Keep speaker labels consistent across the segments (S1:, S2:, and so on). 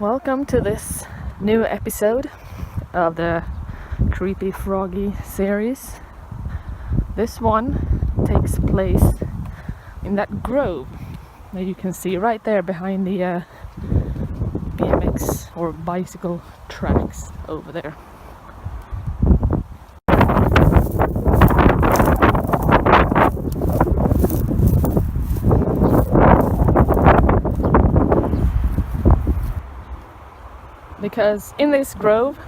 S1: welcome to this new episode of the Creepy Froggy series. This one takes place in that grove that you can see right there behind the BMX or bicycle tracks over there. Because in this grove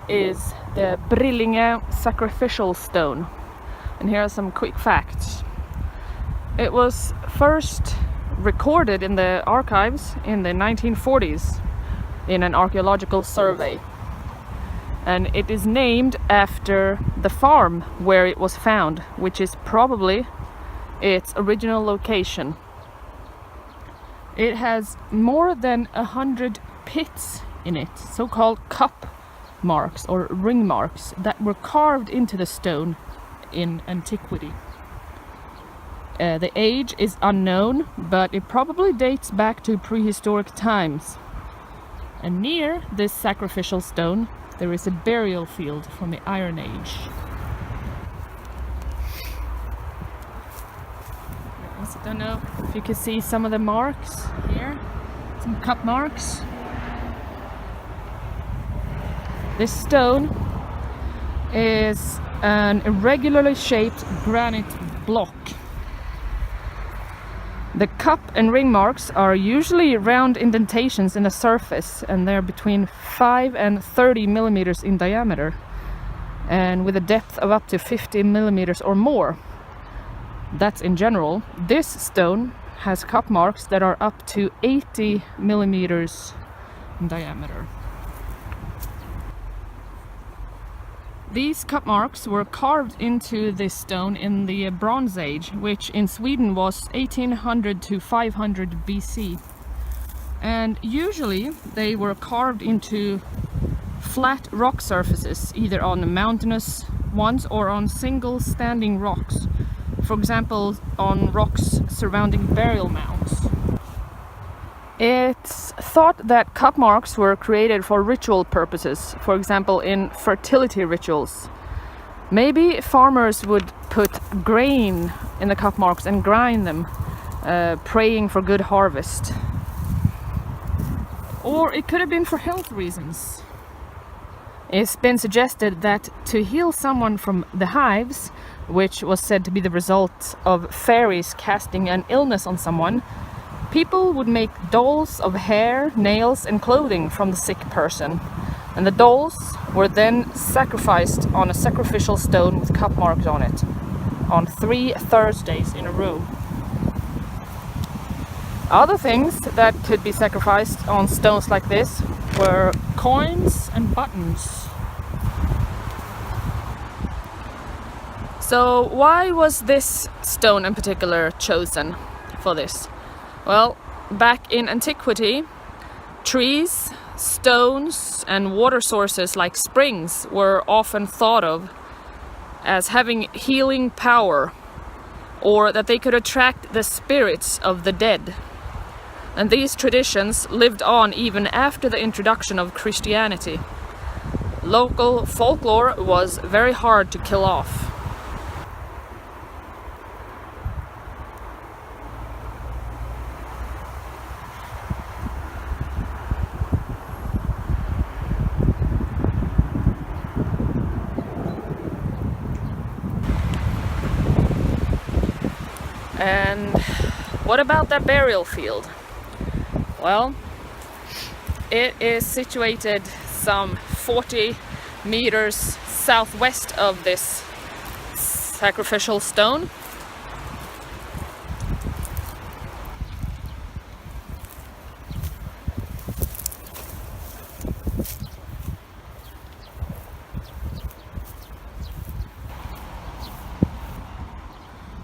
S1: is the Brillinge Sacrificial stone. And here are some quick facts. It was first recorded in the archives in the 1940s in an archaeological survey. And it is named after the farm where it was found, which is probably its original location. It has more than 100 pits in it, so-called cup marks or ring marks that were carved into the stone in antiquity. The age is unknown, but it probably dates back to prehistoric times. And near this sacrificial stone there is a burial field from the Iron Age. I don't know if you can see some of the marks here, some cup marks. This stone is an irregularly shaped granite block. The cup and ring marks are usually round indentations in the surface, and they're between 5 and 30 millimeters in diameter, and with a depth of up to 50 millimeters or more. That's in general. This stone has cup marks that are up to 80 millimeters in diameter. These cup marks were carved into this stone in the Bronze Age, which in Sweden was 1800 to 500 BC. And usually they were carved into flat rock surfaces, either on mountainous ones or on single standing rocks. For example, on rocks surrounding burial mounds. It's thought that cup marks were created for ritual purposes, for example in fertility rituals. Maybe farmers would put grain in the cup marks and grind them, praying for good harvest. Or it could have been for health reasons. It's been suggested that to heal someone from the hives, which was said to be the result of fairies casting an illness on someone, people would make dolls of hair, nails and clothing from the sick person, and the dolls were then sacrificed on a sacrificial stone with cup marks on it, on 3 Thursdays in a row. Other things that could be sacrificed on stones like this were coins and buttons. So why was this stone in particular chosen for this? Well, back in antiquity, trees, stones and water sources like springs were often thought of as having healing power, or that they could attract the spirits of the dead. And these traditions lived on even after the introduction of Christianity. Local folklore was very hard to kill off. And what about that burial field? Well, it is situated some 40 meters southwest of this sacrificial stone.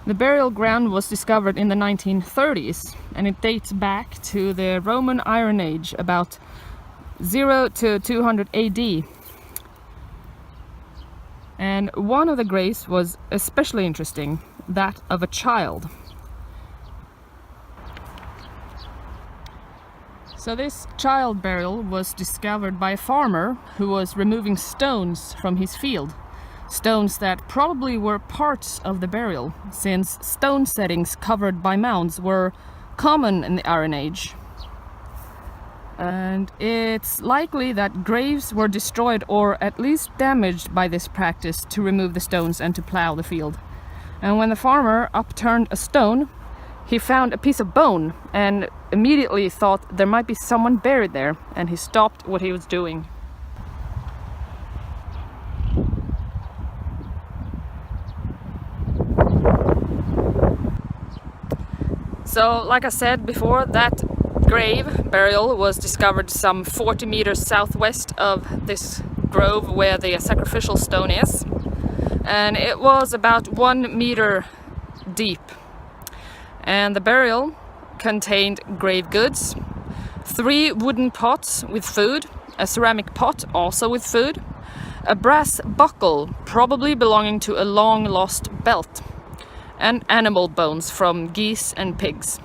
S1: The burial ground was discovered in the 1930s, and it dates back to the Roman Iron Age, about 0 to 200 AD. And one of the graves was especially interesting, that of a child. So this child burial was discovered by a farmer who was removing stones from his field. Stones that probably were parts of the burial, since stone settings covered by mounds were common in the Iron Age. And it's likely that graves were destroyed or at least damaged by this practice to remove the stones and to plow the field. And when the farmer upturned a stone, he found a piece of bone and immediately thought there might be someone buried there, and he stopped what he was doing. So, like I said before, that grave burial was discovered some 40 meters southwest of this grove where the sacrificial stone is, and it was about 1 meter deep. And the burial contained grave goods, 3 wooden pots with food, a ceramic pot also with food, a brass buckle probably belonging to a long lost belt, and animal bones from geese and pigs.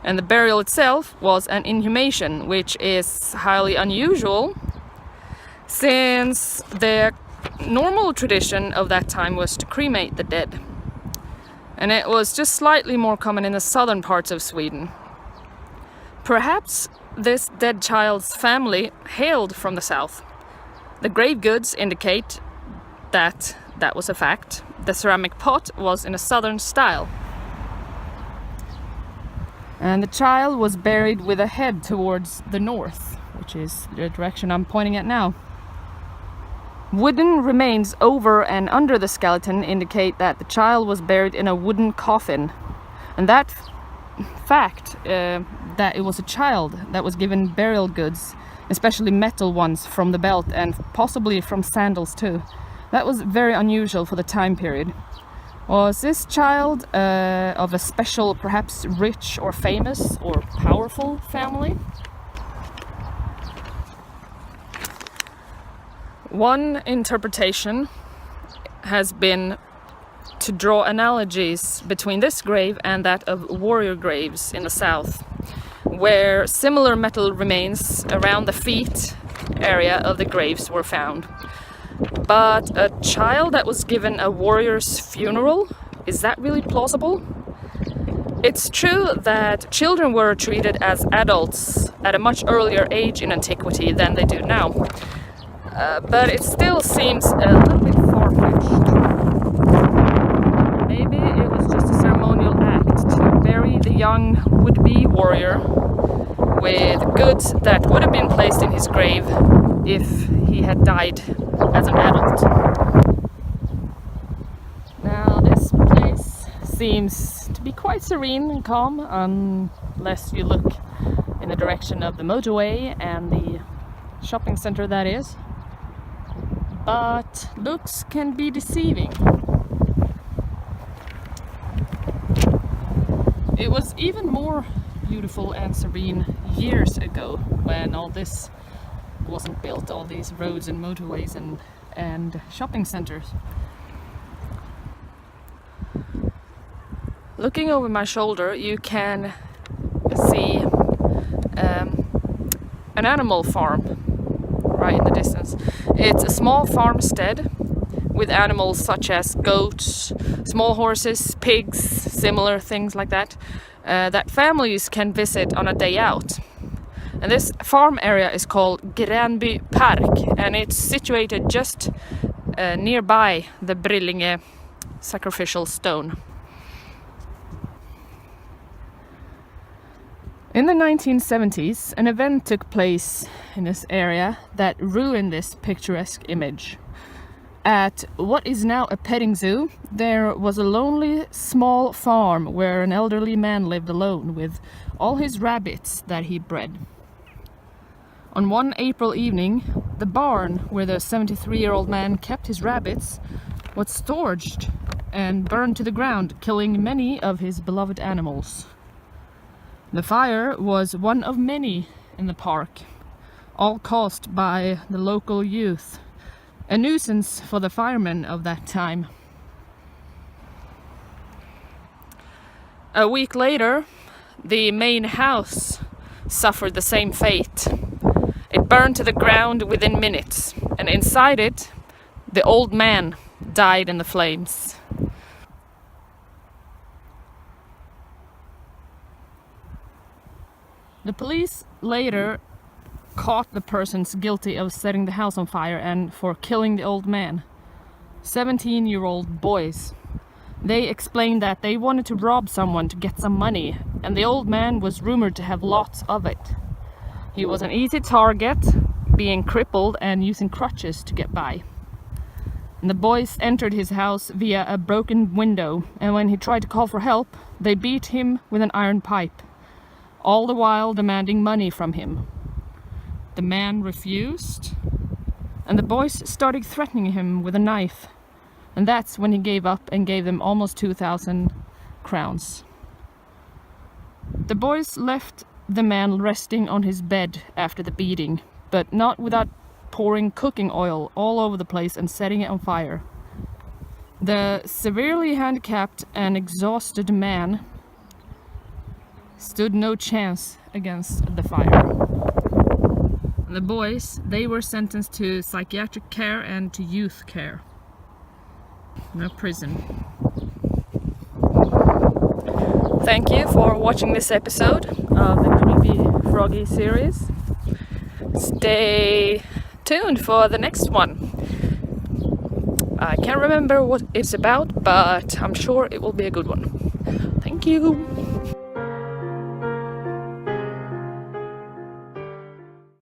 S1: And the burial itself was an inhumation, which is highly unusual since the normal tradition of that time was to cremate the dead. And it was just slightly more common in the southern parts of Sweden. Perhaps this dead child's family hailed from the south. The grave goods indicate that that was a fact. The ceramic pot was in a southern style. And the child was buried with a head towards the north, which is the direction I'm pointing at now. Wooden remains over and under the skeleton indicate that the child was buried in a wooden coffin. And that fact, that it was a child that was given burial goods, especially metal ones from the belt and possibly from sandals too, that was very unusual for the time period. Was this child of a special, perhaps rich or famous or powerful family? One interpretation has been to draw analogies between this grave and that of warrior graves in the south, where similar metal remains around the feet area of the graves were found. But a child that was given a warrior's funeral, is that really plausible? It's true that children were treated as adults at a much earlier age in antiquity than they do now. But it still seems a little bit far-fetched. Maybe it was just a ceremonial act to bury the young would-be warrior with goods that would have been placed in his grave if he had died as an adult. Now this place seems to be quite serene and calm, unless you look in the direction of the motorway and the shopping center that is. But looks can be deceiving. It was even more beautiful and serene years ago when all this wasn't built, all these roads and motorways and shopping centers. Looking over my shoulder, you can see an animal farm right in the distance. It's a small farmstead with animals such as goats, small horses, pigs, similar things like that, that families can visit on a day out. And this farm area is called Gränby Park, and it's situated just nearby the Brillinge sacrificial stone. In the 1970s, an event took place in this area that ruined this picturesque image. At what is now a petting zoo, there was a lonely small farm where an elderly man lived alone with all his rabbits that he bred. On one April evening, the barn where the 73-year-old man kept his rabbits was torched and burned to the ground, killing many of his beloved animals. The fire was one of many in the park, all caused by the local youth, a nuisance for the firemen of that time. A week later, the main house suffered the same fate. It burned to the ground within minutes, and inside it, the old man died in the flames. The police later caught the persons guilty of setting the house on fire and for killing the old man. 17-year-old boys. They explained that they wanted to rob someone to get some money, and the old man was rumored to have lots of it. He was an easy target, being crippled and using crutches to get by. And the boys entered his house via a broken window, and when he tried to call for help, they beat him with an iron pipe, all the while demanding money from him. The man refused, and the boys started threatening him with a knife, and that's when he gave up and gave them almost 2,000 crowns. The boys left the man resting on his bed after the beating, but not without pouring cooking oil all over the place and setting it on fire. The severely handicapped and exhausted man stood no chance against the fire. And the boys, they were sentenced to psychiatric care and to youth care. No prison. Thank you for watching this episode of the Creepy Froggy series. Stay tuned for the next one. I can't remember what it's about, but I'm sure it will be a good one. Thank you.